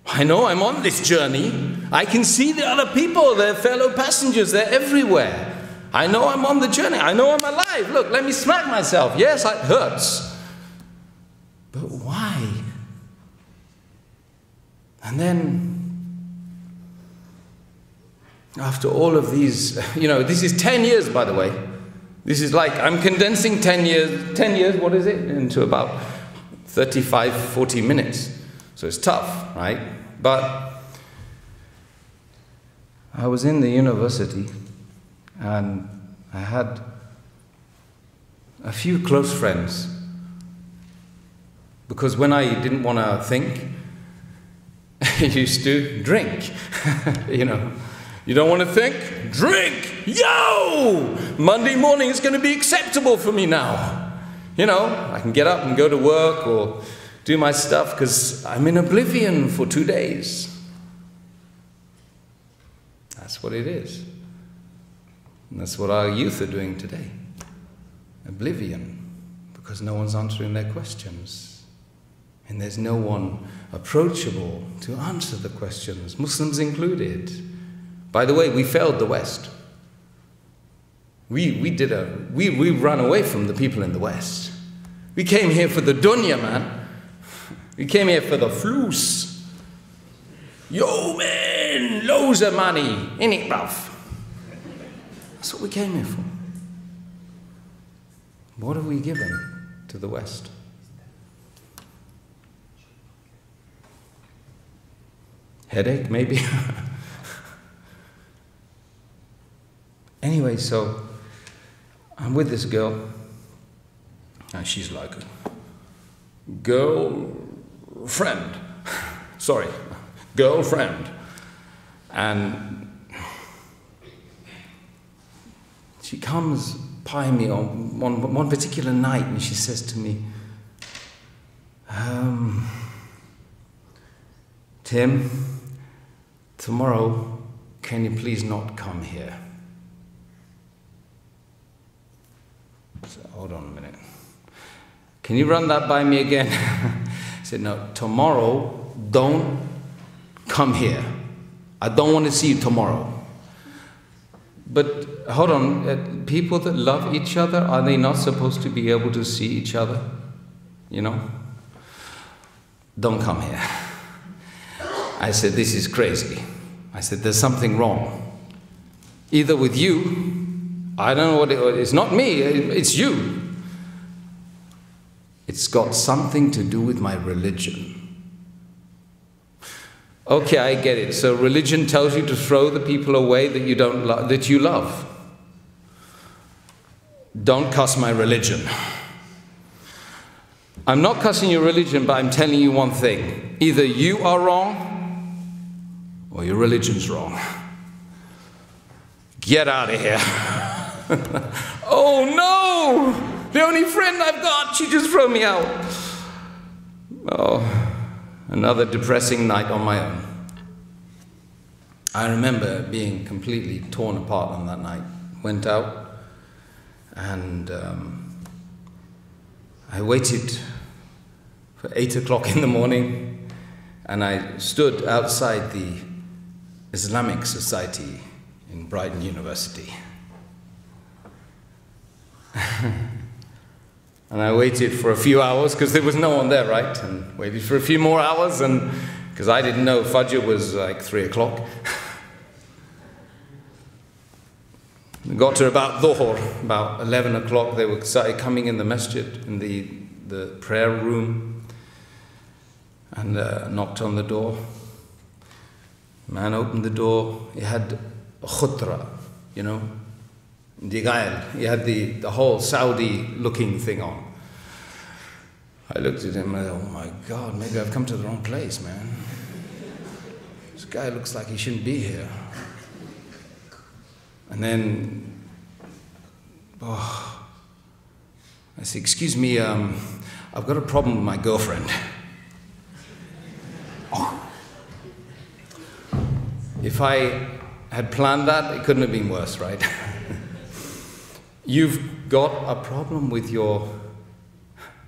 I know I'm on this journey. I can see the other people, their fellow passengers, they're everywhere. I know I'm on the journey. I know I'm alive. Look, let me smack myself. Yes, it hurts. But why? And then, after all of these, this is 10 years, by the way. This is like, I'm condensing 10 years, what is it? Into about 35, 40 minutes. So it's tough, right? But I was in the university, and I had a few close friends. Because when I didn't want to think, I used to drink, You don't want to think? Drink! Yo! Monday morning is going to be acceptable for me now. I can get up and go to work or do my stuff because I'm in oblivion for 2 days. That's what it is. And that's what our youth are doing today. Oblivion. Because no one's answering their questions. And there's no one approachable to answer the questions, Muslims included. By the way, we failed the West. We ran away from the people in the West. We came here for the dunya, man. We came here for the flus. Yo, man, loads of money, innit, bruv? That's what we came here for. What have we given to the West? Headache, maybe? Anyway, so I'm with this girl, and she's like, girlfriend. And she comes by me on one particular night, and she says to me, Tim, tomorrow, can you please not come here? So, hold on a minute. Can you run that by me again? I said, no, tomorrow, don't come here. I don't want to see you tomorrow. But hold on, people that love each other, are they not supposed to be able to see each other? You know? Don't come here. I said, this is crazy. I said, there's something wrong. Either with you, I don't know what it's not me, it's you. It's got something to do with my religion. Okay, I get it. So religion tells you to throw the people away that you don't that you love. Don't cuss my religion. I'm not cussing your religion, but I'm telling you one thing. Either you are wrong, or your religion's wrong. Get out of here. Oh no! The only friend I've got, she just threw me out. Oh, another depressing night on my own. I remember being completely torn apart on that night. Went out and I waited for 8 o'clock in the morning, and I stood outside the Islamic Society in Brighton University. And I waited for a few hours because there was no one there, right? And waited for a few more hours, and because I didn't know Fajr was like 3 o'clock. We got to about Dhuhr, about 11 o'clock. They started coming in the masjid, in the prayer room, and knocked on the door. Man opened the door. He had a khutra, you know, digail. He had the whole Saudi-looking thing on. I looked at him and I thought, oh my God, maybe I've come to the wrong place, man. This guy looks like he shouldn't be here. And then, I said, excuse me, I've got a problem with my girlfriend. If I had planned that, it couldn't have been worse, right? You've got a problem with your...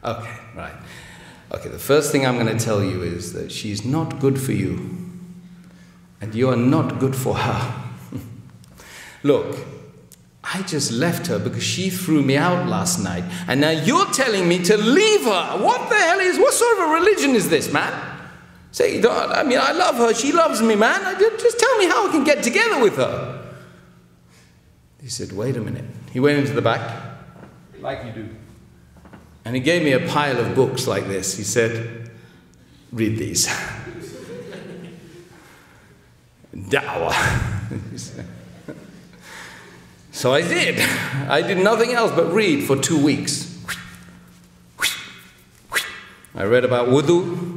Okay, right. Okay, the first thing I'm going to tell you is that she's not good for you. And you are not good for her. Look, I just left her because she threw me out last night. And now you're telling me to leave her. What the hell what sort of a religion is this, man? Say, I mean, I love her. She loves me, man. Just tell me how I can get together with her. He said, wait a minute. He went into the back, like you do. And he gave me a pile of books like this. He said, read these. Da'wah. So I did. I did nothing else but read for 2 weeks. I read about wudu.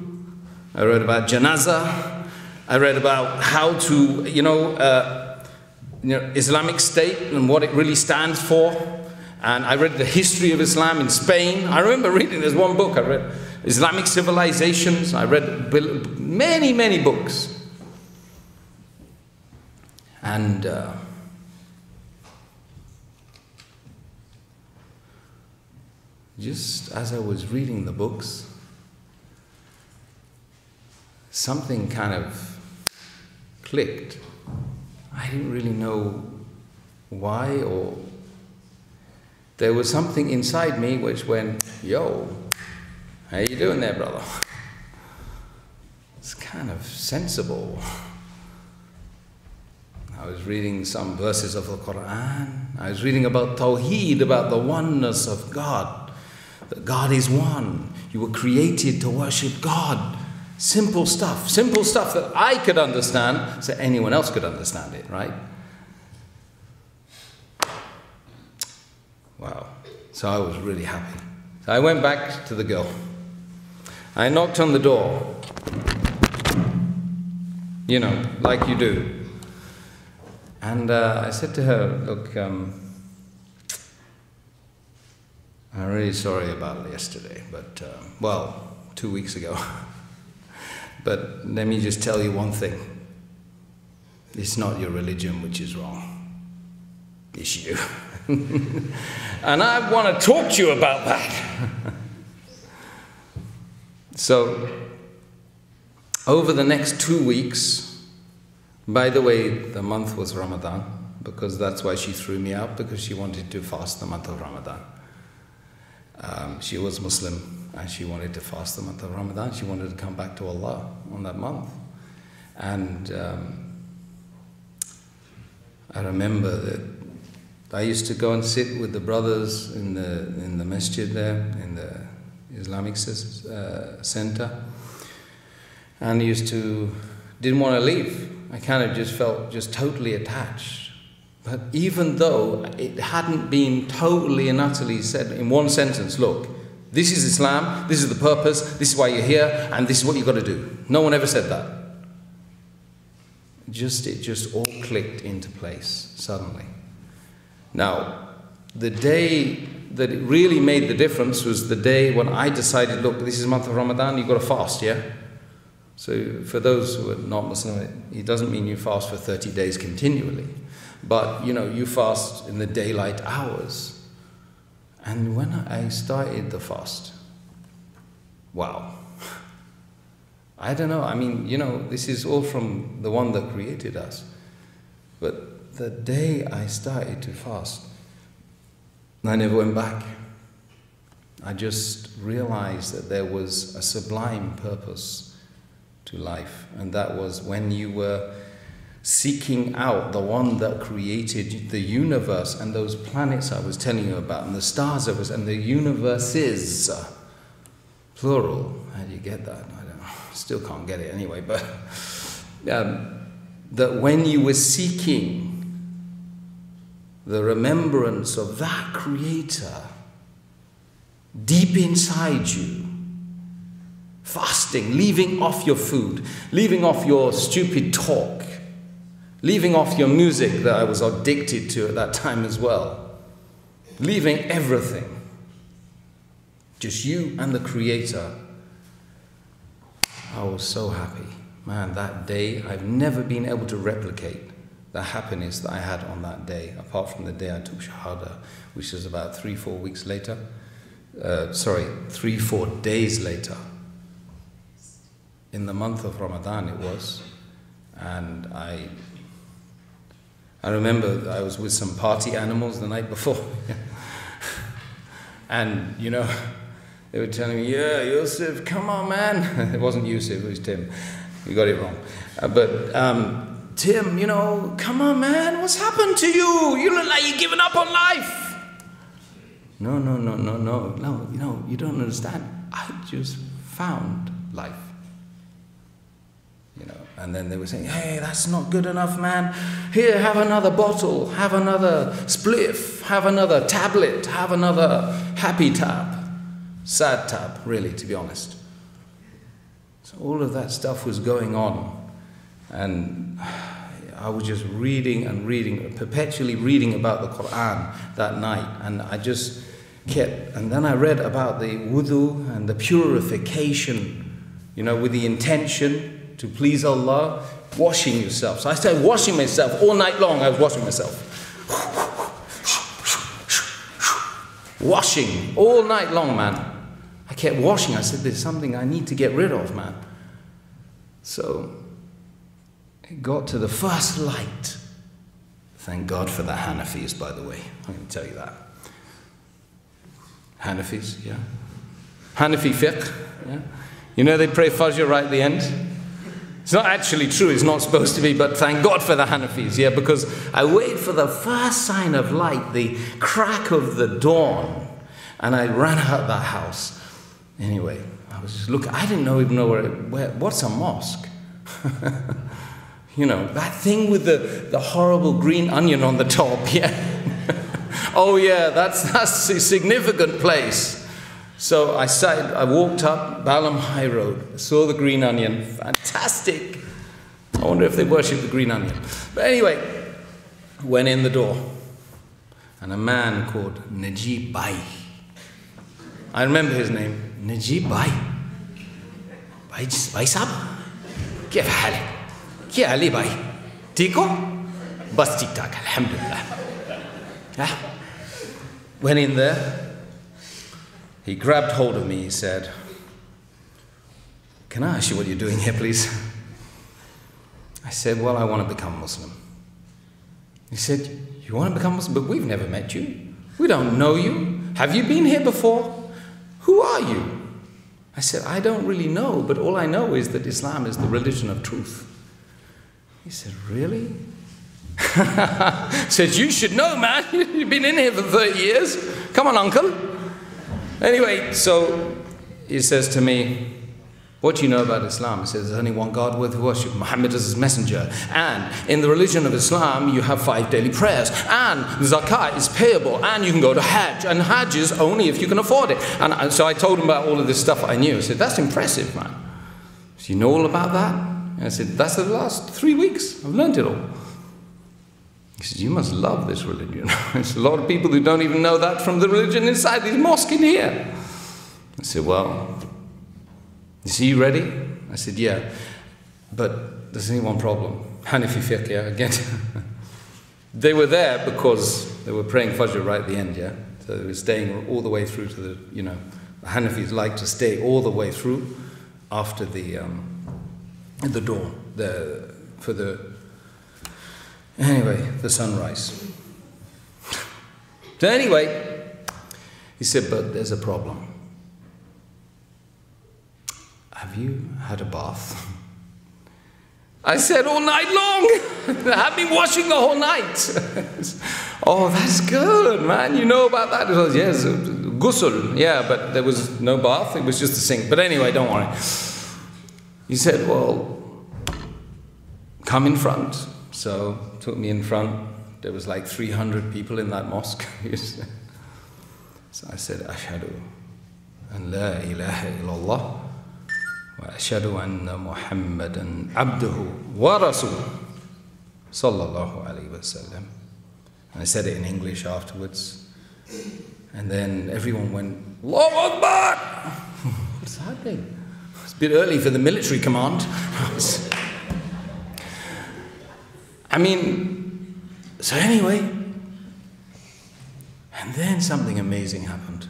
I read about janazah. I read about how to, Islamic State and what it really stands for. And I read the history of Islam in Spain. I remember reading, there's one book I read, Islamic Civilizations. I read many, many books. And just as I was reading the books, something kind of clicked. I didn't really know why, or there was something inside me which went, yo, how you doing there, brother? It's kind of sensible. I was reading some verses of the Quran. I was reading about Tawheed, about the oneness of God. That God is one. You were created to worship God. Simple stuff that I could understand, so anyone else could understand it, right? Wow. So I was really happy. So I went back to the girl. I knocked on the door. You know, like you do. And I said to her, look, I'm really sorry about yesterday, but, well, 2 weeks ago. But let me just tell you one thing. It's not your religion which is wrong. It's you. And I want to talk to you about that. So, over the next 2 weeks, by the way, the month was Ramadan, because that's why she threw me out, because she wanted to fast the month of Ramadan. She was Muslim, and she wanted to fast the month of Ramadan. She wanted to come back to Allah on that month. And I remember that I used to go and sit with the brothers in the masjid there, in the Islamic center, and didn't want to leave. I kind of just felt just totally attached. But even though it hadn't been totally and utterly said in one sentence, look, this is Islam, this is the purpose, this is why you're here, and this is what you've got to do. No one ever said that. It just all clicked into place suddenly. Now, the day that it really made the difference was the day when I decided, look, this is the month of Ramadan, you've got to fast, yeah? So for those who are not Muslim, it doesn't mean you fast for 30 days continually. But, you know, you fast in the daylight hours. And when I started the fast, wow. I don't know, I mean, you know, this is all from the one that created us. But the day I started to fast, I never went back. I just realized that there was a sublime purpose to life, and that was when you were seeking out the one that created the universe and those planets I was telling you about, and the stars and the universes, plural. How do you get that? I don't know. Still can't get it anyway. But that when you were seeking the remembrance of that Creator deep inside you, fasting, leaving off your food, leaving off your stupid talk, leaving off your music that I was addicted to at that time as well, leaving everything, just you and the Creator. I was so happy. Man, that day, I've never been able to replicate the happiness that I had on that day, apart from the day I took Shahada, which was about 3-4 weeks later. 3-4 days later. In the month of Ramadan it was, and I remember I was with some party animals the night before, and you know, they were telling me, yeah, Yusuf, come on man. It wasn't Yusuf, it was Tim. You got it wrong. But Tim, you know, come on man, what's happened to you? You look like you're giving up on life. No, you don't understand. I just found life. You know, and then they were saying, hey, that's not good enough, man. Here, have another bottle, have another spliff, have another tablet, have another happy tab. Sad tab, really, to be honest. So all of that stuff was going on. And I was just reading and reading, perpetually reading about the Quran that night. And I just kept, and then I read about the wudu and the purification, you know, with the intention to please Allah, washing yourself. So I started washing myself all night long. I was washing myself. Washing all night long, man. I kept washing. I said, there's something I need to get rid of, man. So it got to the first light. Thank God for the Hanafis, by the way. I'm going to tell you that. Hanafis, yeah. Hanafi fiqh, yeah. You know they pray Fajr right at the end? It's not actually true, it's not supposed to be, but thank God for the Hanafis, yeah, because I wait for the first sign of light, the crack of the dawn, and I ran out of that house. Anyway, I was just looking, I didn't even know what's a mosque? You know, that thing with the horrible green onion on the top, yeah. Oh yeah, that's a significant place. So I walked up Balham High Road, saw the green onion, fantastic. I wonder if they worship the green onion. But anyway, went in the door, and a man called Najib Bhai. I remember his name, Najib Bhai. Bhai Sahab, كيف حالك؟ क्या अली भाई ठीक हो बस ठीक ठाक alhamdulillah. Went in there, he grabbed hold of me, he said, can I ask you what you're doing here please? I said, well, I want to become Muslim. He said, you want to become Muslim? But we've never met you, we don't know you, have you been here before? Who are you? I said, I don't really know, but all I know is that Islam is the religion of truth. He said, really? Says, you should know, man. You've been in here for 30 years. Come on, uncle. Anyway, so he says to me, what do you know about Islam? He says, there's only one God worth worship. Muhammad is his messenger. And in the religion of Islam, you have 5 daily prayers. And zakat is payable. And you can go to Hajj. And Hajj is only if you can afford it. And so I told him about all of this stuff I knew. I said, that's impressive, man. So you know all about that? And I said, that's the last 3 weeks. I've learned it all. He said, you must love this religion. There's a lot of people who don't even know that from the religion inside this mosque in here. I said, well, is he ready? I said, yeah. But there's only one problem. Hanafi fiqh, yeah, again. They were there because they were praying Fajr right at the end, yeah. So they were staying all the way through to the, you know, the Hanafis like to stay all the way through after the dawn, anyway, the sunrise. So anyway, he said, but there's a problem. Have you had a bath? I said, all night long. I've been washing the whole night. Oh, that's good, man. You know about that? It was, yes, ghusl. Yeah, but there was no bath. It was just a sink. But anyway, don't worry. He said, well, come in front. So took me in front. There was like 300 people in that mosque. So I said, Ashhadu an la ilaha illallah wa ashhadu anna Muhammadan abduhu wa rasul sallallahu alayhi wa sallam. And I said it in English afterwards. And then everyone went, Allahu Akbar! What's happening? It's a bit early for the military command. I mean, so anyway, and then something amazing happened.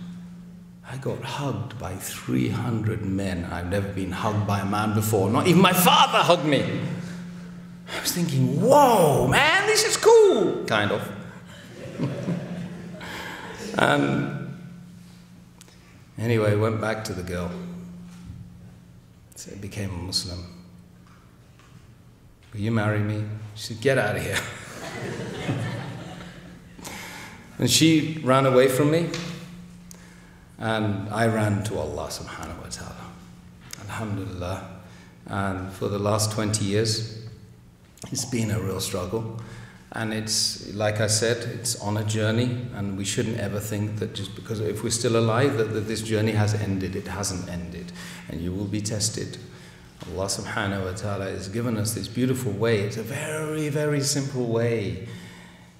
I got hugged by 300 men. I've never been hugged by a man before. Not even my father hugged me. I was thinking, whoa, man, this is cool, kind of. And anyway, went back to the girl. So I became a Muslim. Will you marry me? She said, get out of here. And she ran away from me. And I ran to Allah subhanahu wa ta'ala. Alhamdulillah. And for the last 20 years, it's been a real struggle. And it's, like I said, it's on a journey. And we shouldn't ever think that just because if we're still alive, that this journey has ended. It hasn't ended. And you will be tested. Allah subhanahu wa ta'ala has given us this beautiful way. It's a very, very simple way.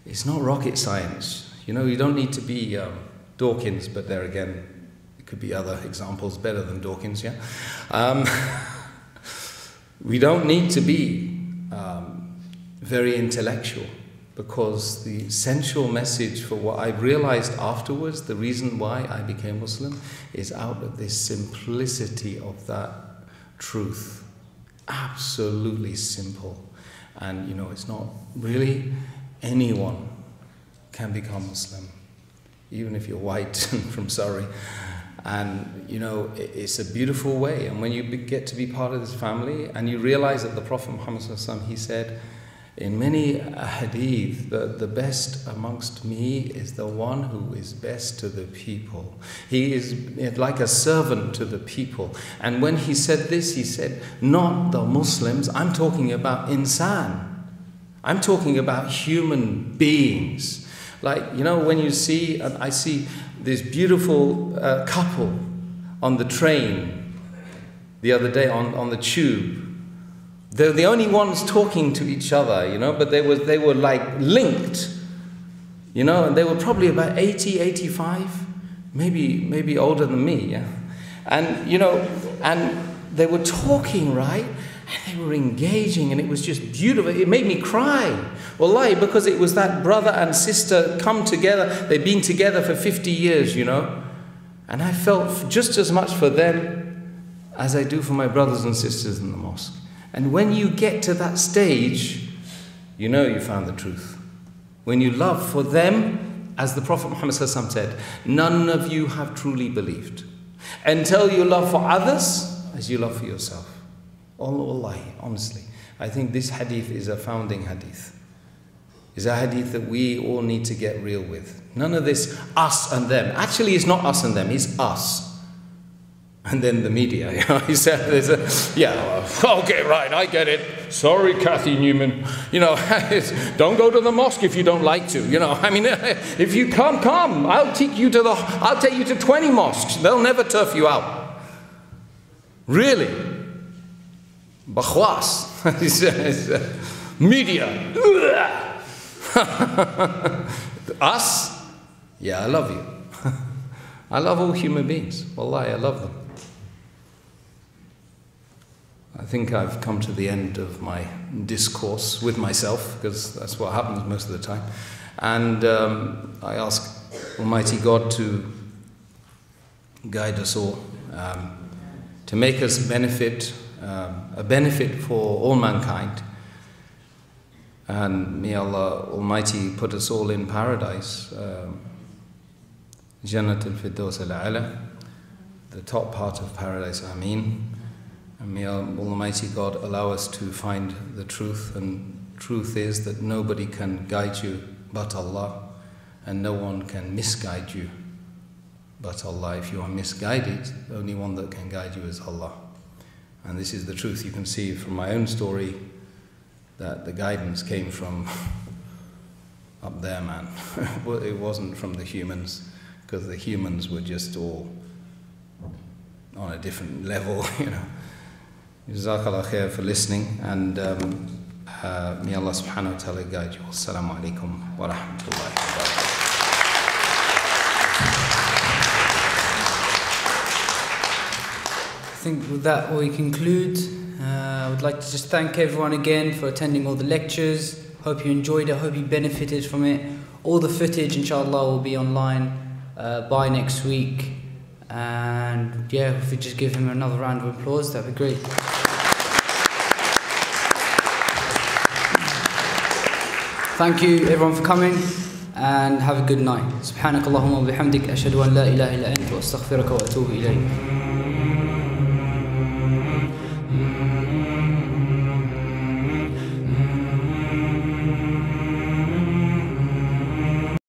It's not rocket science. You know, you don't need to be Dawkins, but there again, it could be other examples better than Dawkins, yeah? We don't need to be very intellectual, because the essential message for what I realized afterwards, the reason why I became Muslim, is out of this simplicity of that truth. absolutely simple. And you know, it's not really anyone can become Muslim, even if you're white and from Surrey. And you know, it's a beautiful way. And when you get to be part of this family, and you realize that the Prophet Muhammad ﷺ, he said in many hadith that the best amongst me is the one who is best to the people. He is like a servant to the people. And when he said this, he said, not the Muslims, I'm talking about insan. I'm talking about human beings. Like, you know, when you see, I see this beautiful couple on the train the other day, on the tube. They're the only ones talking to each other, you know, but they were like linked, you know, and they were probably about 80, 85, maybe older than me, yeah. And, you know, and they were talking, right? And they were engaging, and it was just beautiful. It made me cry. Wallahi, because it was that brother and sister come together. They've been together for 50 years, you know. And I felt just as much for them as I do for my brothers and sisters in the mosque. And when you get to that stage, you know you found the truth. When you love for them, as the Prophet Muhammad said, none of you have truly believed until you love for others as you love for yourself. Wallahi, honestly, I think this hadith is a founding hadith. It's a hadith that we all need to get real with. None of this us and them. Actually, it's not us and them, it's us. And then the media, you know, he said, yeah, okay, right, I get it. Sorry, Kathy Newman. You know, don't go to the mosque if you don't like to. You know, I mean, if you can't come, I'll take you to 20 mosques. They'll never turf you out. Really. Bakhwas. He says, media. Us? Yeah, I love you. I love all human beings. Wallahi, I love them. I think I've come to the end of my discourse with myself, because that's what happens most of the time. And I ask Almighty God to guide us all, to make us benefit, a benefit for all mankind. And may Allah Almighty put us all in paradise, Jannat al-Firdaus al-A'la, the top part of paradise, Ameen. And may Almighty God allow us to find the truth, and truth is that nobody can guide you but Allah, and no one can misguide you but Allah. If you are misguided, the only one that can guide you is Allah. And this is the truth. You can see from my own story that the guidance came from up there, man. It wasn't from the humans, because the humans were just all on a different level, you know. Jazakallah khair for listening, and may Allah subhanahu wa ta'ala guide you. Assalamu alaikum wa rahmatullahi wa barakatuh. I think with that we conclude. I would like to just thank everyone again for attending all the lectures. Hope you enjoyed it, hope you benefited from it. All the footage, inshallah, will be online by next week. And yeah, if we just give him another round of applause, that'd be great. Thank you everyone for coming, and have a good night. Subhanakallahumma wa bihamdik, ashhadu an la ilaha illa anta, wa astaghfiruka wa atubu ilayk.